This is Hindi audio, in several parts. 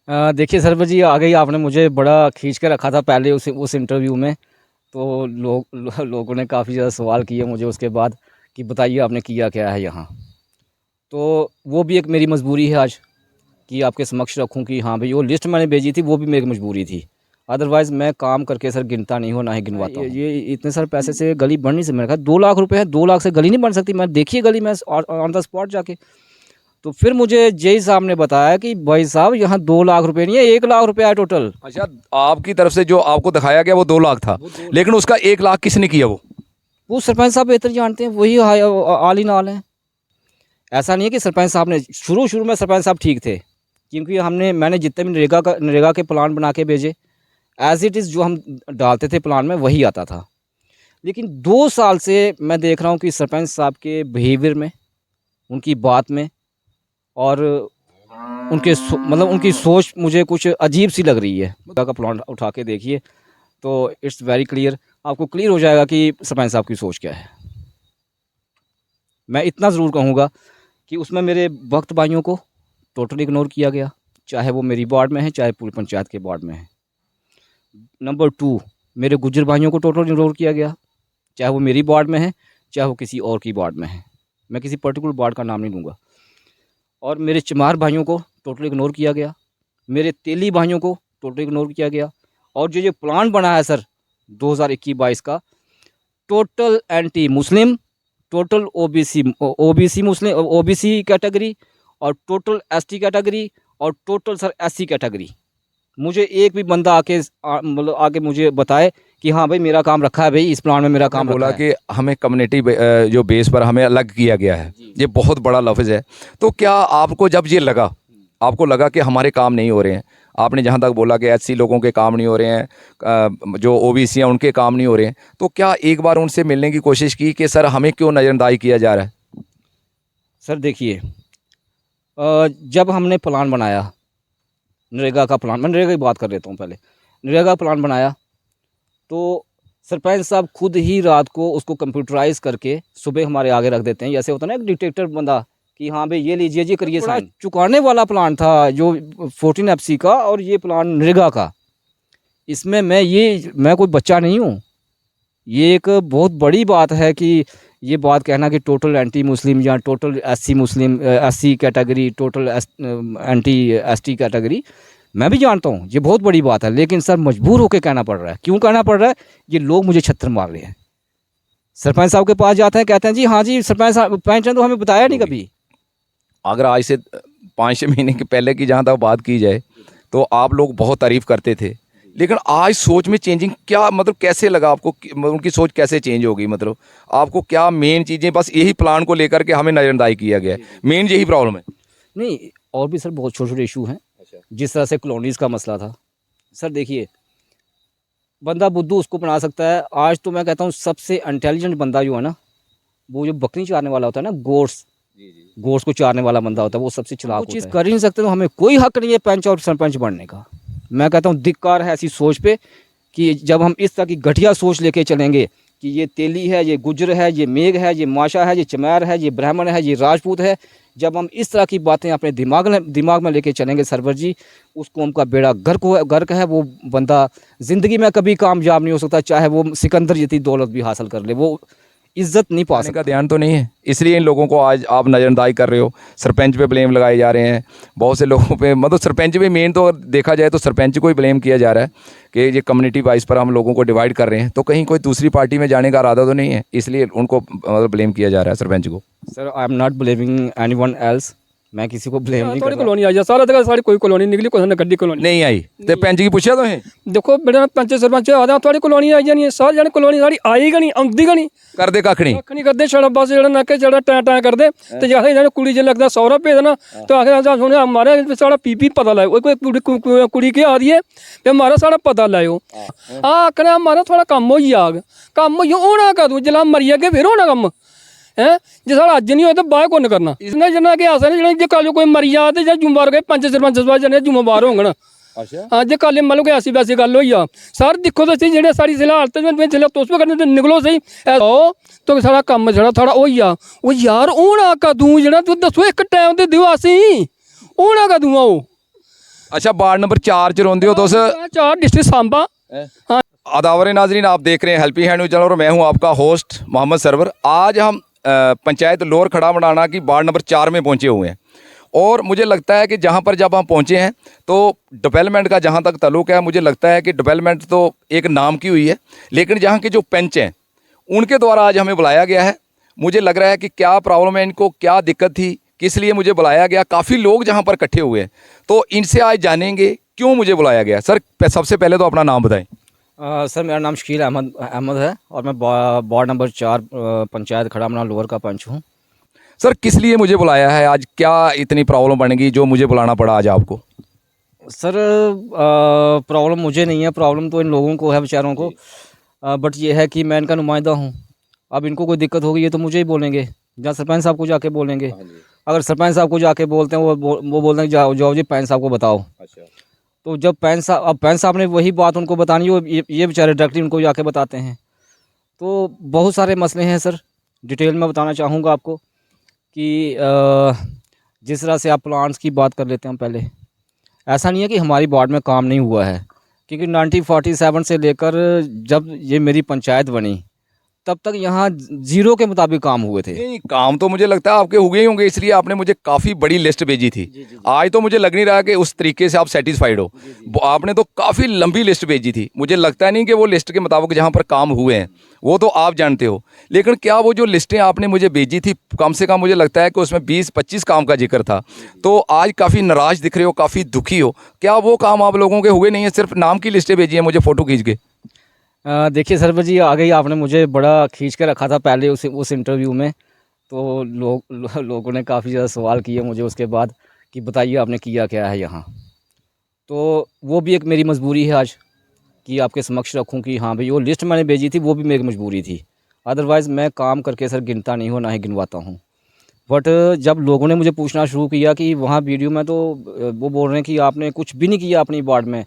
देखिए सरवर जी, आ गई आपने मुझे बड़ा खींच के रखा था पहले उस इंटरव्यू में। तो लोगों ने काफ़ी ज़्यादा सवाल किए मुझे उसके बाद कि बताइए आपने किया क्या है यहाँ। तो वो भी एक मेरी मजबूरी है आज कि आपके समक्ष रखूँ कि हाँ भाई, वो लिस्ट मैंने भेजी थी वो भी मेरी मजबूरी थी। अदरवाइज़ मैं काम करके सर गिनता नहीं हूँ, ना ही गिनवाता हूँ। ये इतने सारे पैसे से गली बन नहीं सकती। मैंने कहा 2 लाख रुपए है, 2 लाख से गली नहीं बन सकती। मैं देखिए गली में ऑन द स्पॉट जाके। तो फिर मुझे जेई साहब ने बताया कि भाई साहब, यहाँ 2 लाख रुपए नहीं है, 1 लाख रुपए है टोटल। अच्छा, आपकी तरफ से जो आपको दिखाया गया वो 2 लाख था, लेकिन उसका 1 लाख किसने किया? वो सरपंच साहब बेहतर जानते हैं, वही आल इन आल हैं। ऐसा नहीं है कि सरपंच साहब ने शुरू में सरपंच साहब ठीक थे, क्योंकि मैंने जितने भी नरेगा के प्लान बना के भेजे, एज इट इज़ जो हम डालते थे प्लान में वही आता था। लेकिन 2 साल से मैं देख रहा हूँ कि सरपंच साहब के बिहेवियर में, उनकी बात में और मतलब उनकी सोच मुझे कुछ अजीब सी लग रही है। का प्लान उठा के देखिए तो इट्स वेरी क्लियर, आपको क्लियर हो जाएगा कि सरपंच साहब की सोच क्या है। मैं इतना ज़रूर कहूँगा कि उसमें मेरे भक्त भाइयों को टोटली इग्नोर किया गया, चाहे वो मेरी वार्ड में है, चाहे पूरी पंचायत के वार्ड में है। नंबर 2, मेरे गुज्जर भाइयों को टोटल इग्नोर किया गया, चाहे वो मेरी वार्ड में है, चाहे वो किसी और की वार्ड में है। मैं किसी पर्टिकुलर वार्ड का नाम नहीं लूँगा। और मेरे चमार भाइयों को टोटल इग्नोर किया गया, मेरे तेली भाइयों को टोटल इग्नोर किया गया। और जो प्लान बना है सर 2021-22 का, total anti Muslim, total OBC Muslim OBC category, और टोटल एसटी कैटेगरी, और टोटल सर एससी कैटेगरी। मुझे एक भी बंदा मतलब आके मुझे बताए कि हाँ भाई मेरा काम रखा है, भाई इस प्लान में मेरा काम बोला रखा है। कि हमें कम्युनिटी जो बेस पर हमें अलग किया गया है, ये बहुत बड़ा लफ्ज़ है। तो क्या आपको जब ये लगा, आपको लगा कि हमारे काम नहीं हो रहे हैं, आपने जहाँ तक बोला कि एससी लोगों के काम नहीं हो रहे हैं, जो ओबीसी हैं उनके काम नहीं हो रहे हैं, तो क्या एक बार उनसे मिलने की कोशिश की कि सर हमें क्यों नज़रअंदाज किया जा रहा है? सर देखिए, जब हमने प्लान बनाया नरेगा का प्लान, मैं नरेगा की बात कर लेता हूँ पहले। नरेगा का प्लान बनाया तो सरपंच साहब खुद ही रात को उसको कंप्यूटराइज करके सुबह हमारे आगे रख देते हैं। जैसे होता है ना एक डिटेक्टर बंदा कि हाँ भाई ये लीजिए जी, करिए साइन। चुकाने वाला प्लान था जो 14 एफसी का, और ये प्लान नरेगा का। इसमें मैं कोई बच्चा नहीं हूँ। ये एक बहुत बड़ी बात है कि ये बात कहना कि टोटल एंटी मुस्लिम या total SC Muslim SC category, total anti ST category, मैं भी जानता हूँ ये बहुत बड़ी बात है। लेकिन सर मजबूर होकर कहना पड़ रहा है। क्यों कहना पड़ रहा है? ये लोग मुझे छत्तर मार रहे हैं। सरपंच साहब के पास जाते हैं, कहते हैं जी हाँ जी सरपंच साहब, पंच ने तो हमें बताया नहीं कभी। अगर आज से 5-6 महीने के पहले की जहाँ तक बात की जाए तो आप लोग बहुत तारीफ़ करते थे, लेकिन आज सोच में चेंजिंग क्या, मतलब कैसे लगा आपको उनकी सोच कैसे चेंज होगी? मतलब आपको क्या मेन चीज़ें, बस यही प्लान को लेकर के हमें नज़रअंदाज किया गया है, मेन यही प्रॉब्लम है? नहीं, और भी सर बहुत छोटे छोटे इशू हैं। जिस तरह से कॉलोनीज़ का मसला था सर, देखिए बंदा बुद्धू उसको बना सकता है। आज तो मैं कहता हूँ सबसे इंटेलिजेंट बंदा जो है ना, वो जो बकरी चारने वाला होता है ना, गोश्त को चारने वाला बंदा होता है, वो सबसे चालाक होता है। वो चीज़ कर ही नहीं सकते तो हमें कोई हक नहीं है पंच और सरपंच बनने का। मैं कहता हूँ धिक्कार है ऐसी सोच पे कि जब हम इस तरह की घटिया सोच लेके चलेंगे कि ये तेली है, ये गुजर है, ये मेघ है, ये माशा है, ये चमैर है, ये ब्राह्मण है, ये राजपूत है, जब हम इस तरह की बातें अपने दिमाग में लेके चलेंगे सरवर जी, उस कौम का बेड़ा गर्क है। वो बंदा ज़िंदगी में कभी कामयाब नहीं हो सकता, चाहे वो सिकंदर जितनी दौलत भी हासिल कर ले, वो इज़्ज़त नहीं पा सकता। का ध्यान तो नहीं है, इसलिए इन लोगों को आज आप नज़रअंदाज कर रहे हो। सरपंच पे ब्लेम लगाए जा रहे हैं बहुत से लोगों पे, मतलब सरपंच पे मेन तो देखा जाए तो सरपंच को ही ब्लेम किया जा रहा है कि ये कम्युनिटी वाइज पर हम लोगों को डिवाइड कर रहे हैं। तो कहीं कोई दूसरी पार्टी में जाने का इरादा तो नहीं है, इसलिए उनको मतलब ब्लेम किया जा रहा है सरपंच को। Sir I am not blaming anyone else, मैं किसी को ब्लेम नहीं कर रहा। कॉलोनी आई जा सारा तक सारी कोई कॉलोनी निकली, कोई गड्डी कॉलोनी नहीं आई तो पैंच की पूछा तो है? देखो बेटा पंच सरपंच आदा थोड़ी कॉलोनी आई जानी है, सारी जानी कॉलोनी सारी आई गनी आंदी गनी कर दे कख नहीं नहीं करते। छड़ा बस जरा नके जरा टाँ करते तो जैसे जाने कुड़ी जो लगता सौरा भेजना तो आखिर सुने हमारे सारा पीपी पता लाओ, कोई कुड़ी के आ रही है तो हमारा सारा पता लाओ। हाँ आखना हमारा थोड़ा कम हो जाग, कम हो होना कदू जिला मरी अगे फिर होना कम है। जो साढ़ा अज नहीं हो तो बाहर कौन करना इसने जना के आसा नहीं जो कल कोई मरी जा तो जुम्मेवार गए पंच सरपंच जने जुम्मेवार होंगे। हाँ जो कल मतलब कोई ऐसी वैसी गल हुई आ सर देखो तो सही जो सारी जिला हालत जिला तुस भी करने तो निकलो सही तो सारा कम छड़ा थोड़ा हो वो यार होना कदूं जना तू दसो एक टाइम तो दिओ असी होना कदूं आओ अच्छा वार्ड नंबर 4 च रहोंदे हो तुस। 4 डिस्ट्रिक्ट सांबा। हाँ अदावर नाजरीन, आप देख रहे हैं हेल्पिंग हैंड न्यूज़ चैनल और मैं हूं आपका होस्ट मोहम्मद सरवर। आज हम पंचायत लोअर खड़ा मडाना की वार्ड नंबर 4 में पहुंचे हुए हैं और मुझे लगता है कि जहां पर जब हम पहुंचे हैं तो डेवलपमेंट का जहां तक ताल्लुक है, मुझे लगता है कि डेवलपमेंट तो एक नाम की हुई है, लेकिन जहां के जो पंच हैं उनके द्वारा आज हमें बुलाया गया है। मुझे लग रहा है कि क्या प्रॉब्लम है इनको, क्या दिक्कत थी, किस लिए मुझे बुलाया गया। काफ़ी लोग जहाँ पर इकट्ठे हुए हैं तो इनसे आज जानेंगे क्यों मुझे बुलाया गया। सर सबसे पहले तो अपना नाम बताएं। सर मेरा नाम शकील अहमद है और मैं वार्ड नंबर 4 पंचायत खड़ा मना लोअर का पंच हूँ। सर किस लिए मुझे बुलाया है आज, क्या इतनी प्रॉब्लम बन गई जो मुझे बुलाना पड़ा आज आपको? सर प्रॉब्लम मुझे नहीं है, प्रॉब्लम तो इन लोगों को है बेचारों को। बट ये है कि मैं इनका नुमाइंदा हूँ। अब इनको कोई दिक्कत होगी ये तो मुझे ही बोलेंगे, जहाँ सरपंच साहब को जाके बोलेंगे। अगर सरपंच साहब को जाके बोलते हैं वो बोलते हैं जाओ जाओ जी पैंच साहब को बताओ। अच्छा। तो जब पैंच साहब ने वही बात उनको बतानी है, ये बेचारे डायरेक्टली उनको जाके बताते हैं। तो बहुत सारे मसले हैं सर, डिटेल में बताना चाहूँगा आपको कि जिस तरह से आप प्लान्स की बात कर लेते हैं हम पहले, ऐसा नहीं है कि हमारी वार्ड में काम नहीं हुआ है, क्योंकि 1947 से लेकर जब ये मेरी पंचायत बनी तब तक यहाँ जीरो के मुताबिक काम हुए थे। नहीं, काम तो मुझे लगता है आपके हुए ही होंगे, इसलिए आपने मुझे काफ़ी बड़ी लिस्ट भेजी थी। आज तो मुझे लग नहीं रहा कि उस तरीके से आप सेटिस्फाइड हो। आपने तो काफ़ी लंबी लिस्ट भेजी थी। मुझे लगता नहीं कि वो लिस्ट के मुताबिक जहाँ पर काम हुए हैं वो तो आप जानते हो, लेकिन क्या वो जो लिस्टें आपने मुझे भेजी थी कम से कम मुझे लगता है कि उसमें 20-25 काम का जिक्र था। तो आज काफ़ी नाराज़ दिख रहे हो, काफ़ी दुखी हो, क्या वो काम आप लोगों के हुए नहीं है? सिर्फ नाम की लिस्टें भेजी हैं मुझे फ़ोटो खींच के। देखिए सरवर जी, आ गई आपने मुझे बड़ा खींच के रखा था पहले उस इंटरव्यू में, तो लोगों ने काफ़ी ज़्यादा सवाल किए मुझे उसके बाद कि बताइए आपने किया क्या है यहाँ। तो वो भी एक मेरी मजबूरी है आज कि आपके समक्ष रखूँ कि हाँ भाई वो लिस्ट मैंने भेजी थी वो भी मेरी मजबूरी थी। अदरवाइज़ मैं काम करके सर गिनता नहीं हूँ, ना ही गिनवाता हूँ। बट जब लोगों ने मुझे पूछना शुरू किया कि वहाँ वीडियो में तो वो बोल रहे हैं कि आपने कुछ भी नहीं किया अपनी वार्ड में,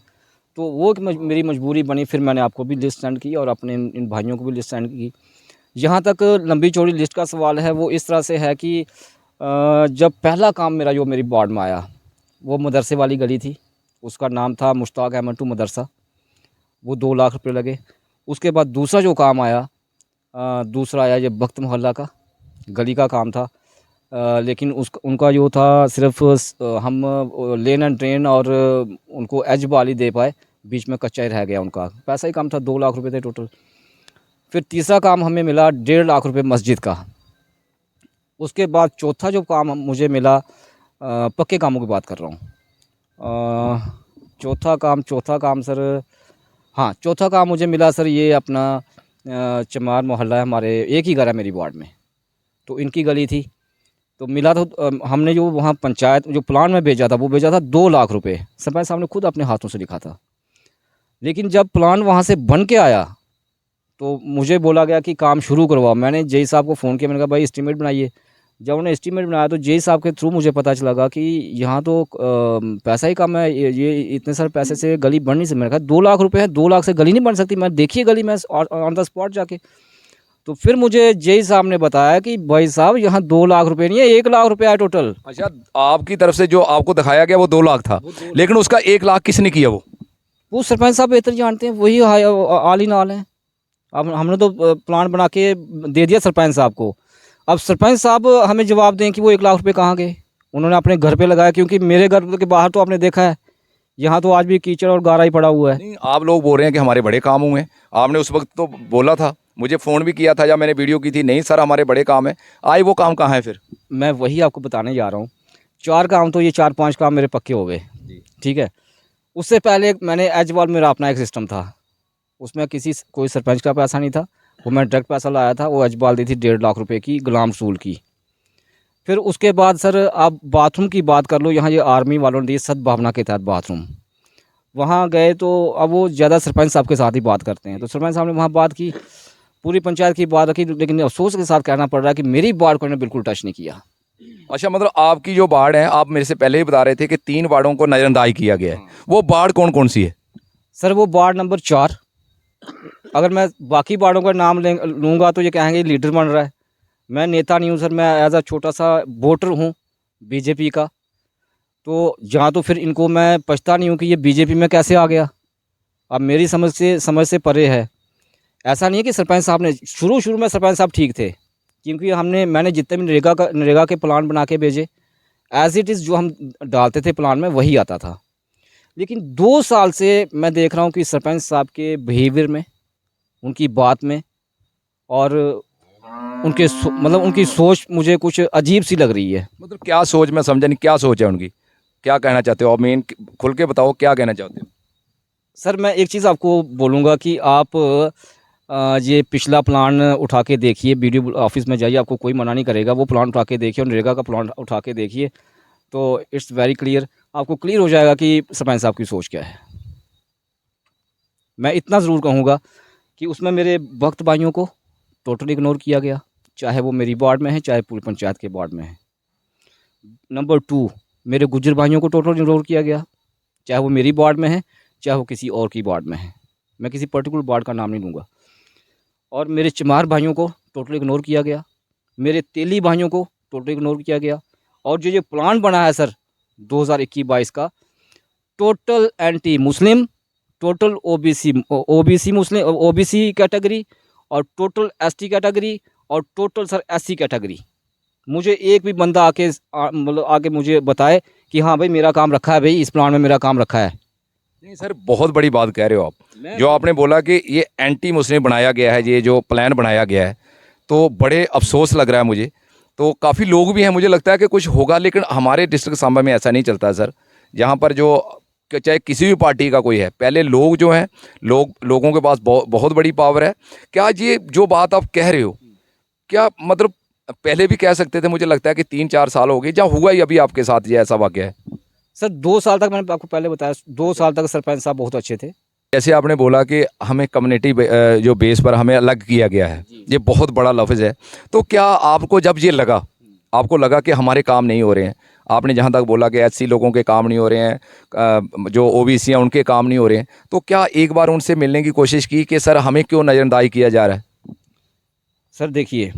तो वो मेरी मजबूरी बनी। फिर मैंने आपको भी लिस्ट सेंड की और अपने इन भाइयों को भी लिस्ट सेंड की। जहाँ तक लंबी चौड़ी लिस्ट का सवाल है वो इस तरह से है कि जब पहला काम मेरा जो मेरी वार्ड में आया वो मदरसे वाली गली थी, उसका नाम था मुश्ताक अहमद टू मदरसा, वो 2 लाख रुपए लगे। उसके बाद दूसरा जो काम आया, दूसरा आया ये बख्त मोहल्ला का गली का काम था। लेकिन उनका जो था सिर्फ हम लेन एंड ड्रेन और उनको एज वाली दे पाए, बीच में कच्चा ही रह गया, उनका पैसा ही कम था, 2 लाख रुपए थे टोटल। फिर तीसरा काम हमें मिला 1.5 लाख रुपए मस्जिद का। उसके बाद चौथा जो काम मुझे मिला, पक्के कामों की बात कर रहा हूँ, चौथा काम सर, हाँ चौथा काम मुझे मिला सर ये अपना चमार मोहल्ला है, हमारे एक ही घर है मेरी वार्ड में, तो इनकी गली थी तो मिला। तो हमने जो वहाँ पंचायत जो प्लान में भेजा था वो भेजा था 2 लाख रुपए, सरपंच साहब ने खुद अपने हाथों से लिखा था। लेकिन जब प्लान वहाँ से बन के आया तो मुझे बोला गया कि काम शुरू करवाओ। मैंने जेई साहब को फ़ोन किया, मैंने कहा भाई एस्टीमेट बनाइए। जब उन्होंने एस्टीमेट बनाया तो जेई साहब के थ्रू मुझे पता चला कि यहाँ तो पैसा ही कम है, ये इतने सारे पैसे से गली बन नहीं सकती। मैंने कहा 2 लाख रुपए है, 2 लाख से गली नहीं बन सकती। मैं देखिए गली में ऑन द स्पॉट जाके, तो फिर मुझे जेई साहब ने बताया कि भाई साहब यहाँ 2 लाख रुपए नहीं है, 1 लाख रुपए है टोटल। अच्छा, आपकी तरफ से जो आपको दिखाया गया वो 2 लाख था, लेकिन उसका 1 लाख किसने किया? वो सरपंच साहब बेहतर जानते हैं, वही आली नाल हैं। अब हमने तो प्लान बना के दे दिया सरपंच साहब को। अब सरपंच साहब हमें जवाब दें कि वो 1 लाख रुपए कहाँ गए। उन्होंने अपने घर पे लगाया, क्योंकि मेरे घर के बाहर तो आपने देखा है यहाँ तो आज भी कीचड़ और गारा ही पड़ा हुआ है। नहीं, आप लोग बोल रहे हैं कि हमारे बड़े काम हुए हैं। आपने उस वक्त तो बोला था, मुझे फ़ोन भी किया था जब मैंने वीडियो की थी, नहीं सर हमारे बड़े काम है। आज वो काम कहाँ है? फिर मैं वही आपको बताने जा रहा हूँ। 4 काम तो ये 4-5 काम मेरे पक्के हो गए, ठीक है। उससे पहले मैंने एजवाल मेरा अपना एक सिस्टम था, उसमें कोई सरपंच का पैसा नहीं था, वो मैं डायरेक्ट पैसा लाया था। वो एजवाल दी थी 1.5 लाख रुपए की, गुलाम रसूल की। फिर उसके बाद सर आप बाथरूम की बात कर लो, यहाँ ये आर्मी वालों ने दी सद्भावना के तहत बाथरूम। वहाँ गए तो अब वो ज़्यादा सरपंच साहब के साथ ही बात करते हैं, तो सरपंच साहब ने वहाँ बात की, पूरी पंचायत की बात रखी, लेकिन अफसोस के साथ कहना पड़ रहा है कि मेरी वार्ड को इन्होंने बिल्कुल टच नहीं किया। अच्छा, मतलब आपकी जो वार्ड है, आप मेरे से पहले ही बता रहे थे कि 3 वार्डों को नज़रअंदाज किया गया है। वो वार्ड कौन कौन सी है? सर वो वार्ड नंबर 4। अगर मैं बाकी वार्डों का नाम लूँगा तो ये कहेंगे लीडर बन रहा है। मैं नेता नहीं हूँ सर, मैं एज अ छोटा सा वोटर हूँ बीजेपी का। तो जहाँ तो फिर इनको मैं पछता नहीं हूँ कि ये बीजेपी में कैसे आ गया। अब मेरी समझ से परे है। ऐसा नहीं है कि सरपंच साहब ने शुरू में सरपंच साहब ठीक थे, क्योंकि मैंने जितने भी नरेगा के प्लान बना के भेजे, एज़ इट इज़ जो हम डालते थे प्लान में वही आता था। लेकिन 2 साल से मैं देख रहा हूँ कि सरपंच साहब के बिहेवियर में, उनकी बात में और मतलब उनकी सोच मुझे कुछ अजीब सी लग रही है। मतलब क्या सोच, मैं समझा नहीं, क्या सोच है उनकी, क्या कहना चाहते हो? और मेन खुल के बताओ क्या कहना चाहते हो। सर मैं एक चीज़ आपको बोलूँगा कि आप ये पिछला प्लान उठा के देखिए, BDO ऑफिस में जाइए, आपको कोई मना नहीं करेगा। वो प्लान उठा के देखिए और नरेगा का प्लान उठा के देखिए, तो इट्स वेरी क्लियर, आपको क्लियर हो जाएगा कि सरपंच साहब की सोच क्या है। मैं इतना ज़रूर कहूँगा कि उसमें मेरे भक्त भाइयों को टोटली इग्नोर किया गया, चाहे वो मेरी वार्ड में है, चाहे पूरी पंचायत के वार्ड में है। नंबर 2, मेरे गुज्जर भाइयों को टोटल इग्नोर किया गया, चाहे वो मेरी वार्ड में है, चाहे वो किसी और की वार्ड में है। मैं किसी पर्टिकुलर वार्ड का नाम नहीं लूँगा। और मेरे चमार भाइयों को टोटल इग्नोर किया गया, मेरे तेली भाइयों को टोटल इग्नोर किया गया। और जो ये प्लान बना है सर 2021-22 का, total anti Muslim, total OBC Muslim OBC category और टोटल एसटी कैटेगरी और टोटल सर एससी कैटेगरी। मुझे एक भी बंदा मतलब आके मुझे बताए कि हाँ भाई मेरा काम रखा है, भाई इस प्लान में मेरा काम रखा है। नहीं सर, बहुत बड़ी बात कह रहे हो आप। जो आपने बोला कि ये एंटी मुस्लिम बनाया गया है, ये जो प्लान बनाया गया है, तो बड़े अफसोस लग रहा है मुझे। तो काफ़ी लोग भी हैं, मुझे लगता है कि कुछ होगा, लेकिन हमारे डिस्ट्रिक्ट सांबा में ऐसा नहीं चलता सर। यहाँ पर जो चाहे किसी भी पार्टी का कोई है, पहले लोग जो हैं, लोगों के पास बहुत बड़ी पावर है। क्या ये जो बात आप कह रहे हो, क्या मतलब पहले भी कह सकते थे? मुझे लगता है कि 3-4 साल हो गए, जहाँ हुआ ही अभी आपके साथ ये ऐसा वाक़या है। सर 2 साल तक, मैंने आपको पहले बताया, 2 साल तक सरपंच साहब बहुत अच्छे थे। जैसे आपने बोला कि हमें कम्युनिटी जो बेस पर हमें अलग किया गया है, ये बहुत बड़ा लफ्ज़ है। तो क्या आपको जब ये लगा, आपको लगा कि हमारे काम नहीं हो रहे हैं, आपने जहाँ तक बोला कि एससी लोगों के काम नहीं हो रहे हैं, जो ओबीसी हैं उनके काम नहीं हो रहे हैं, तो क्या एक बार उनसे मिलने की कोशिश की कि सर हमें क्यों नज़रअंदाज किया जा रहा है? सर देखिए,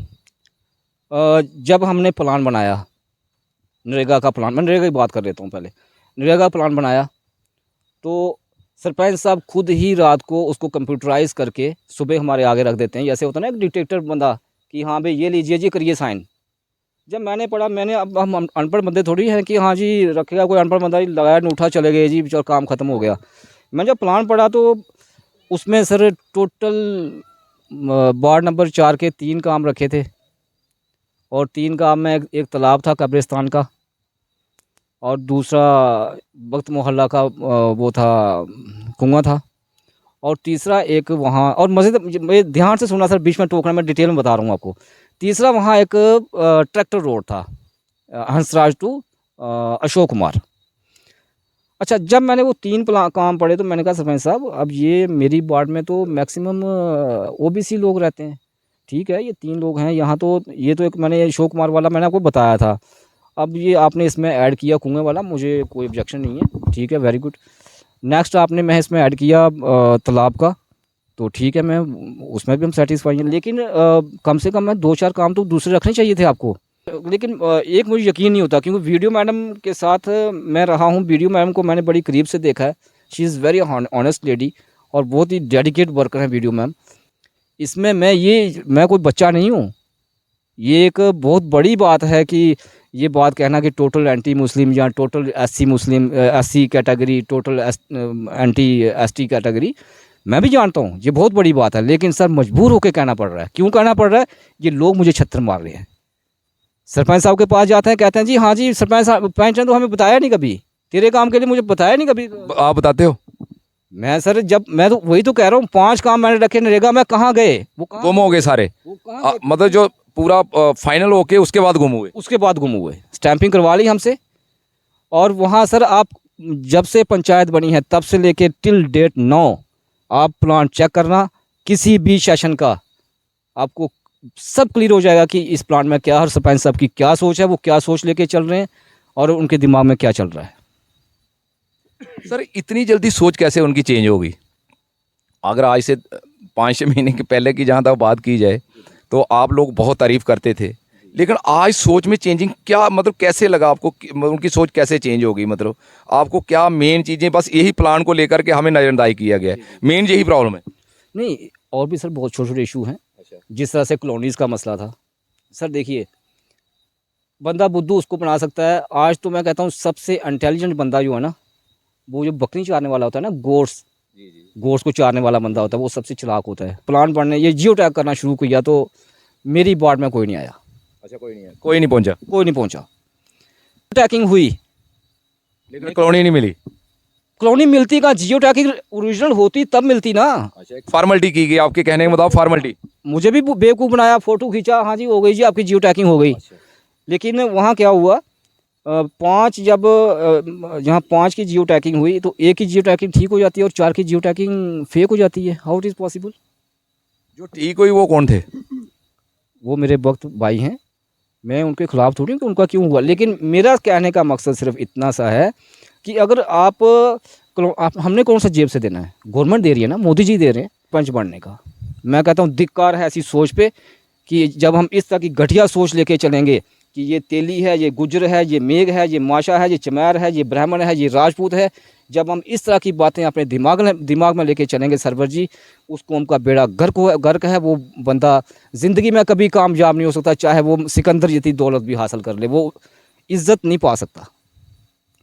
जब हमने प्लान बनाया नरेगा का प्लान, मैं नरेगा की बात कर लेता हूँ पहले। नरेगा प्लान बनाया तो सरपंच साहब खुद ही रात को उसको कंप्यूटराइज करके सुबह हमारे आगे रख देते हैं। जैसे होता है ना एक डिक्टेटर बंदा कि हाँ भाई ये लीजिए जी, करिए साइन। जब मैंने पढ़ा, मैंने, अब हम अनपढ़ बंदे थोड़ी हैं कि हाँ जी रखेगा कोई अनपढ़ बंदा, लगाया उठा चले गए जी, चलो काम ख़त्म हो गया। मैं जब प्लान पढ़ा तो उसमें सर टोटल वार्ड नंबर 4 के 3 काम रखे थे, और 3 काम में एक तालाब था कब्रिस्तान का, और दूसरा वक्त मोहल्ला का वो था, कुआं था, और तीसरा एक वहाँ, और मज़े ध्यान से सुना सर, बीच में टोकना, मैं डिटेल में बता रहा हूँ आपको। तीसरा वहाँ एक ट्रैक्टर रोड था, हंसराज टू अशोक कुमार। अच्छा, जब मैंने वो 3 काम पढ़े तो मैंने कहा सरपंच साहब अब ये मेरी वार्ड में तो मैक्सिमम ओबीसी लोग रहते हैं, ठीक है, ये 3 लोग हैं यहाँ, तो ये तो एक मैंने अशोक कुमार वाला मैंने आपको बताया था, अब ये आपने इसमें ऐड किया कुएं वाला, मुझे कोई ऑब्जेक्शन नहीं है, ठीक है, वेरी गुड। नेक्स्ट मैं इसमें ऐड किया तालाब का, तो ठीक है, मैं उसमें भी हम सेटिस्फाई हैं, लेकिन कम से कम 2-4 काम तो दूसरे रखने चाहिए थे आपको। लेकिन एक मुझे यकीन नहीं होता, क्योंकि वीडियो मैडम के साथ मैं रहा हूँ, वीडियो मैडम को मैंने बड़ी करीब से देखा है, she is very honest lady और बहुत ही डेडिकेट वर्कर हैं वीडियो मैम। इसमें मैं कोई बच्चा नहीं हूँ। ये एक बहुत बड़ी बात है कि ये बात कहना कि टोटल एंटी मुस्लिम या total SC Muslim, SC category, total anti ST category, मैं भी जानता हूँ ये बहुत बड़ी बात है, लेकिन सर मजबूर होकर कहना पड़ रहा है। क्यों कहना पड़ रहा है? ये लोग मुझे छत्तर मार रहे हैं। सरपंच साहब के पास जाते हैं, कहते हैं जी हाँ जी सरपंच साहब, पंच तो हमें बताया नहीं कभी, तेरे काम के लिए मुझे बताया नहीं कभी। आप बताते हो? मैं सर जब मैं तो वही तो कह रहा हूँ, 5 काम मैंने रखे नरेगा में, कहाँ गए वो? गुम हो गए सारे? मतलब जो पूरा फाइनल होके उसके बाद गुम हुए? उसके बाद गुम हुए, स्टैंपिंग करवा ली हमसे। और वहाँ सर आप जब से पंचायत बनी है तब से लेके टिल डेट 9 आप प्लान चेक करना, किसी भी सेशन का, आपको सब क्लियर हो जाएगा कि इस प्लान में क्या, हर सरपंच साहब की क्या सोच है, वो क्या सोच लेके चल रहे हैं और उनके दिमाग में क्या चल रहा है। सर इतनी जल्दी सोच कैसे उनकी चेंज होगी? अगर आज से 5-6 महीने के पहले की जहाँ तक बात की जाए तो आप लोग बहुत तारीफ़ करते थे लेकिन आज सोच में चेंजिंग क्या, मतलब कैसे लगा आपको उनकी सोच कैसे चेंज होगी, मतलब आपको क्या मेन चीज़ें, बस यही प्लान को लेकर के हमें नज़रअंदाज किया गया है, मेन यही प्रॉब्लम है? नहीं, और भी सर बहुत छोटे छोटे इशू हैं। जिस तरह से कॉलोनीज़ का मसला था सर, देखिए बंदा बुद्धू उसको बना सकता है। आज तो मैं कहता हूँ सबसे इंटेलिजेंट बंदा जो है ना, वो जो बकरी चारने वाला होता है ना, गोट्स को चारने वाला बंदा होता है, वो सबसे चालाक होता है। प्लान बनने ये जियो टैग करना शुरू किया तो मेरी वार्ड में कोई नहीं आया। अच्छा, कोई नहीं है, कोई नहीं पहुंचा, कोई नहीं पहुंचा। टैगिंग हुई लेकिन कॉलोनी नहीं मिली। कॉलोनी मिलती का, जियो टैगिंग ओरिजिनल होती तब मिलती ना। अच्छा, एक फार्मेलिटी की गई आपके कहने के मुताबिक, फार्मेलिटी। मुझे भी बेवकूफ़ बनाया, फ़ोटो खींचा, हाँ जी हो गई जी आपकी जियो टैगिंग हो गई। लेकिन वहाँ क्या हुआ, जहाँ 5 की जियो टैगिंग हुई तो 1 की जियो टैगिंग ठीक हो जाती है और 4 की जियो टैगिंग फेक हो जाती है। How it is possible? जो ठीक हुई वो कौन थे? वो मेरे वक्त भाई हैं, मैं उनके खिलाफ थोड़ी कि उनका क्यों हुआ। लेकिन मेरा कहने का मकसद सिर्फ इतना सा है कि अगर आप हमने कौन सा जेब से देना है, गवर्नमेंट दे रही है ना, मोदी जी दे रहे हैं पंच बनने का। मैं कहता हूँ धिक्कार है ऐसी सोच पे कि जब हम इस तरह की घटिया सोच लेके चलेंगे कि ये तेली है, ये गुजर है, ये मेघ है, ये माशा है, ये चमैर है, ये ब्राह्मण है, ये राजपूत है, जब हम इस तरह की बातें अपने दिमाग में लेके चलेंगे सरवर जी, उस कौम का बेड़ा गर्क है। वो बंदा ज़िंदगी में कभी कामयाब नहीं हो सकता, चाहे वो सिकंदर जितनी दौलत भी हासिल कर ले, वो इज़्ज़त नहीं पा सकता।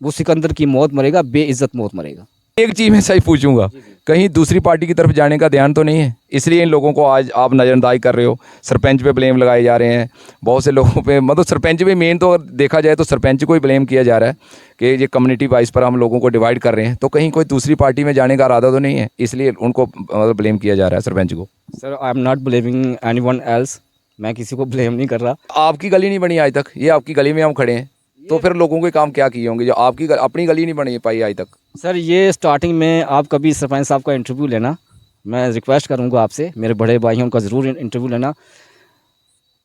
वो सिकंदर की मौत मरेगा, बेइज्जत मौत मरेगा। एक चीज़ मैं सही पूछूंगा, कहीं दूसरी पार्टी की तरफ जाने का ध्यान तो नहीं है, इसलिए इन लोगों को आज आप नज़रअंदाज कर रहे हो? सरपंच पे ब्लेम लगाए जा रहे हैं बहुत से लोगों पे, मतलब सरपंच पे मेन तो देखा जाए तो सरपंच को ही ब्लेम किया जा रहा है कि ये कम्युनिटी वाइज पर हम लोगों को डिवाइड कर रहे हैं। तो कहीं कोई दूसरी पार्टी में जाने का इरादा तो नहीं है, इसलिए उनको मतलब ब्लेम किया जा रहा है सरपंच को? Sir I am not blaming anyone else, मैं किसी को ब्लेम नहीं कर रहा। आपकी गली नहीं बनी आज तक, ये आपकी गली में हम खड़े हैं, तो फिर लोगों के काम क्या किए होंगे जो आपकी अपनी गली नहीं बनी पाई आज तक? सर ये स्टार्टिंग में आप कभी सरपंच साहब का इंटरव्यू लेना, मैं रिक्वेस्ट करूंगा आपसे, मेरे बड़े भाई हैं उनका ज़रूर इंटरव्यू लेना।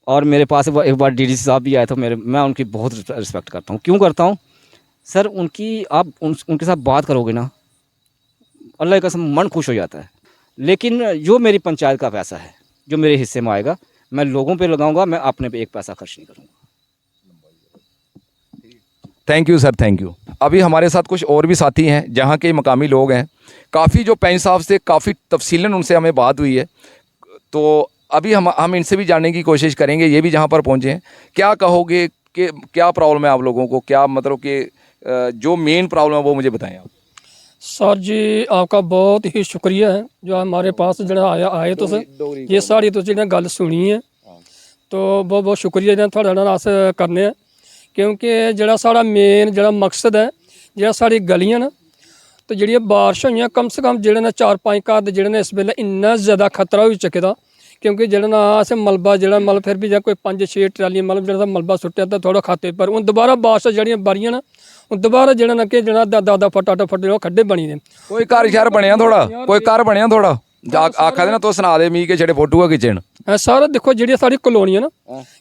और मेरे पास एक बार डीडीसी साहब भी आए थे, मैं उनकी बहुत रिस्पेक्ट करता हूँ। क्यों करता हूँ सर? आप उनके साथ बात करोगे ना, अल्लाह की कसम मन खुश हो जाता है। लेकिन जो मेरी पंचायत का पैसा है, जो मेरे हिस्से में आएगा, मैं लोगों पे लगाऊंगा, मैं अपने पे एक पैसा खर्च नहीं करूँगा। Thank you sir, thank you. अभी हमारे साथ कुछ और भी साथी हैं, जहाँ के मकामी लोग हैं। काफ़ी जो पंच साहब से काफ़ी तफसीलन उनसे हमें बात हुई है, तो अभी हम इनसे भी जानने की कोशिश करेंगे, ये भी जहाँ पर पहुँचे हैं। क्या कहोगे कि क्या प्रॉब्लम है आप लोगों को, क्या मतलब कि जो मेन प्रॉब्लम है वो मुझे बताएं आप। सर जी आपका बहुत ही शुक्रिया है जो हमारे पास जो आए तो ये सारी तो जिन्हें गल सुनी है, तो बहुत बहुत शुक्रिया जो थोड़े नाल अस करने हैं। क्योंकि जो साड़ा मेन जो मकसद है, जो साड़ी गलियां ना, तो जी बारिश हुई कम से कम जो 4-5 घर जो इस वेले इन्ना ज़्यादा खतरा हो चुके दा। क्योंकि जो ना अस मलबा जो मतलब फिर भी जो कोई 5-6 ट्रालियां मतलब जो मलबा सुट्टिया तो थोड़ा खाते पर हूँ दोबारा बारिश जड़ियाँ बारियां ना, दोबारा जो ना कि जो 10 फुट 8 फुट खड्डे बनी दे। कोई घर शहर बनया थोड़ा, कोई घर बनया थोड़ा आखा देना तो सुना दे मी के छड़े फोटो खिंचन सर। देखो जी सारी कॉलोनी है ना,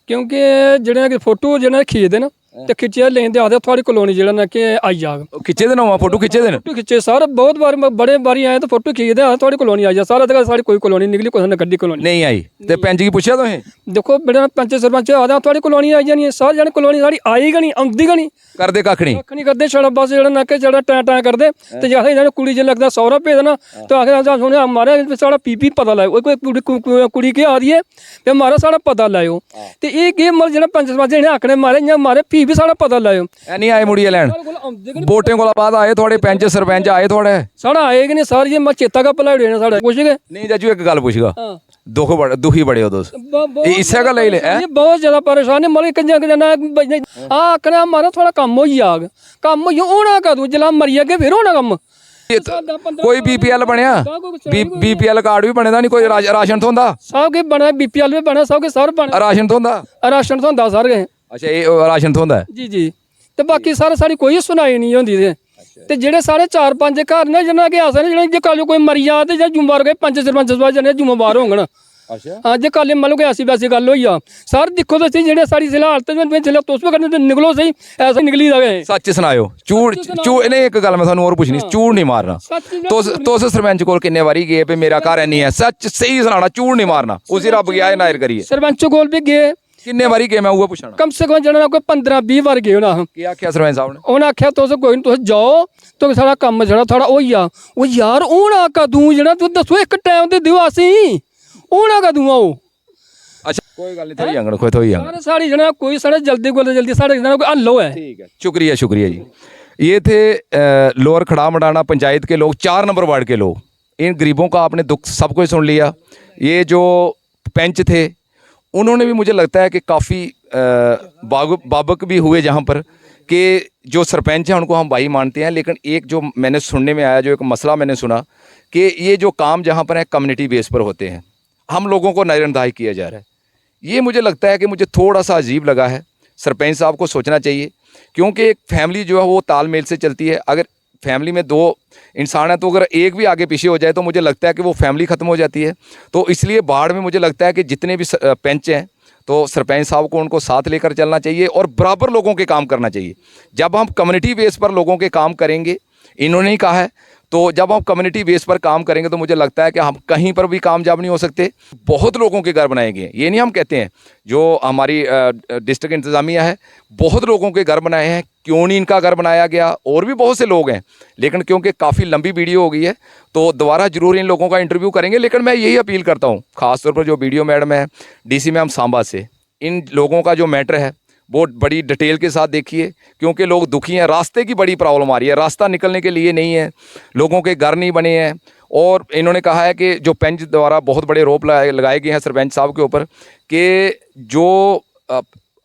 क्योंकि जो फोटो जो खींचते ना तो खिच्चिया लेंदे आखदे थोड़ी कॉलोनी जो ना कि आई जाग, खिच्चे दे ना फोटो खिच्चे दे ना, फोटो खिच्चे सर बहुत बार बड़े बारी आए तो फोटो खींचते आ थोड़ी कॉलोनी आई जा। सारा तक सारी कोई कॉलोनी निकली, कोई ने गड्डी कॉलोनी नहीं आई। ते पंच की पूछा तुसें? देखो बेटा पंच सरपंच आखदे थोड़ी कॉलोनी आई जानी है, सारी जाने कॉलोनी सारी आई गई नहीं, आउंदी गई नहीं, करदे कख नहीं, कख नहीं करदे। छड़ा बस जो ना कि जो टाँ करदे तो जैसे जाने कुड़ी जो लगता सौरा भेजना तो आखिर सुने हमारे सारा पीपी पता लाओ, कोई कुड़ी क्या आ रही है तो हमारा सारा पता लाओ। तो ये मतलब जो पंच सरपंच इन्हें आखने मारे इं मारे भी सारा पता लाओ। नहीं आए मुड़िए लैन वोटें को बाद आए थोड़े पंच सरपंच आए थोड़े साढ़ा आए कि नहीं सारी ये मैं चेता का भला देना साढ़ा कुछ गए नहीं। चाचू एक गल पूछगा, दुखी बड़े हो तुस इस्से गल ले बहुत ज्यादा परेशान है। मतलब आखना हमारा थोड़ा कम हो जाग, कम हो होना कदू जिला मरी जागे फिर होना कम। कोई बीपीएल बनया, बीपीएल कार्ड भी बने दा नहीं, कोई राशन थोंदा सब के बना, बीपीएल भी बना, सब के सर बना, राशन थोंदा, राशन थोंदा सर गए। अच्छा ये राशन थोंदा है जी। तो बाकी सारे सारी कोई सुनाई नहीं होंदी ते जेडे सारे 4-5 घर ने जिन्ना के आस ने जे कल कोई मरी जा ते जुम्मेवार गए पंच सरपंच जने जुम्मेवार होंगन। अच्छा हाँ जे कल मतलब कोई ऐसी वैसी गल होई आ सर देखो तो सही जेडे सारी जिला हालत में जिला तुस भी करने निकलो सही ऐसा निकली जावे। सच सुनायो चूड़ नहीं एक गल मैं थानू और पुछनी, चूड़ नहीं मारना। तुस सरपंच कोल किन्ने बारी गए पे मेरा घर है नहीं है, सच सही सुनाना, चूड़ नहीं मारना, उसी रब गया नायर करिए। सरपंच कोल भी गए किन्ने बारी गए मैं वो पूछना कम से कम जना कोई 15-20 बार गए होना क्या आख्या सरपंच साहब ने उन्हें आख्या तुस कोई तुस जाओ तो साढ़ा कम जेह्ड़ा थोड़ा होई जा ओ यार हून कदूं जेह्ड़ा तुस दस्सो एक टाइम ते दिओ असें हून कदूं आओ अच्छा कोई गल नहीं थोड़ी आंगन कोई थोड़ी आंगन सारे साढ़ी जना कोई साढ़े जल्दी कोला जल्दी साढ़े जना कोई हल होए ठीक है शुक्रिया शुक्रिया जी ये थे लोअर खड़ा मडाना पंचायत के लोग 4 नंबर वार्ड के लोग इन गरीबों का आपने दुख सब कुछ सुन लिया ये जो पंच थे उन्होंने भी मुझे लगता है कि काफ़ी बाबक भी हुए जहाँ पर कि जो सरपंच हैं उनको हम भाई मानते हैं लेकिन एक जो मैंने सुनने में आया जो एक मसला मैंने सुना कि ये जो काम जहाँ पर है कम्युनिटी बेस पर होते हैं हम लोगों को नज़रअंदाज किया जा रहा है ये मुझे लगता है कि मुझे थोड़ा सा अजीब लगा है सरपंच साहब को सोचना चाहिए क्योंकि एक फैमिली जो है वो तालमेल से चलती है अगर फैमिली में 2 इंसान है तो अगर एक भी आगे पीछे हो जाए तो मुझे लगता है कि वो फैमिली ख़त्म हो जाती है तो इसलिए बाढ़ में मुझे लगता है कि जितने भी पंच हैं तो सरपंच साहब को उनको साथ लेकर चलना चाहिए और बराबर लोगों के काम करना चाहिए जब हम कम्युनिटी बेस पर लोगों के काम करेंगे इन्होंने ही कहा है तो जब हम कम्युनिटी बेस पर काम करेंगे तो मुझे लगता है कि हम कहीं पर भी कामयाब नहीं हो सकते बहुत लोगों के घर बनाए गए ये नहीं हम कहते हैं जो हमारी डिस्ट्रिक्ट इंतज़ामिया है बहुत लोगों के घर बनाए हैं क्यों नहीं इनका घर बनाया गया और भी बहुत से लोग हैं लेकिन क्योंकि काफ़ी लंबी वीडियो हो गई है तो दोबारा ज़रूर इन लोगों का इंटरव्यू करेंगे लेकिन मैं यही अपील करता हूँ ख़ासतौर पर जो वीडियो मैडम है DC मैम सांबा से इन लोगों का जो मैटर है वो बड़ी डिटेल के साथ देखिए क्योंकि लोग दुखी हैं रास्ते की बड़ी प्रॉब्लम आ रही है रास्ता निकलने के लिए नहीं है लोगों के घर नहीं बने हैं और इन्होंने कहा है कि जो पंच द्वारा बहुत बड़े रोप लगाए गए हैं सरपंच साहब के ऊपर कि जो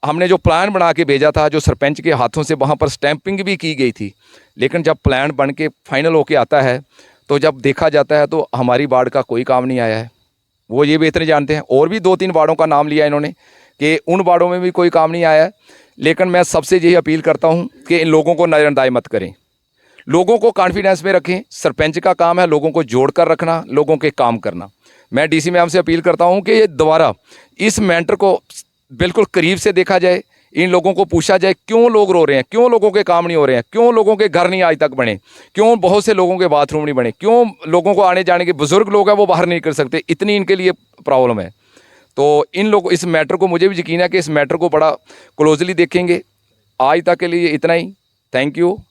हमने जो प्लान बना के भेजा था जो सरपंच के हाथों से वहाँ पर स्टैंपिंग भी की गई थी लेकिन जब प्लान बन के फाइनल होके आता है तो जब देखा जाता है तो हमारी वार्ड का कोई काम नहीं आया है वो ये बेहतर जानते हैं और भी 2-3 वार्डों का नाम लिया इन्होंने कि उन वार्डों में भी कोई काम नहीं आया है लेकिन मैं सबसे यही अपील करता हूं कि इन लोगों को नज़रअंदाज मत करें लोगों को कॉन्फिडेंस में रखें सरपंच का काम है लोगों को जोड़ कर रखना लोगों के काम करना मैं DC मैम से अपील करता हूं कि ये दोबारा इस मैटर को बिल्कुल करीब से देखा जाए इन लोगों को पूछा जाए क्यों लोग रो रहे हैं क्यों लोगों के काम नहीं हो रहे हैं क्यों लोगों के घर नहीं आज तक बने क्यों बहुत से लोगों के बाथरूम नहीं बने क्यों लोगों को आने जाने के बुजुर्ग लोग हैं वो बाहर नहीं कर सकते इतनी इनके लिए प्रॉब्लम है तो इन लोग इस मैटर को मुझे भी यकीन है कि इस मैटर को बड़ा क्लोजली देखेंगे आज तक के लिए इतना ही थैंक यू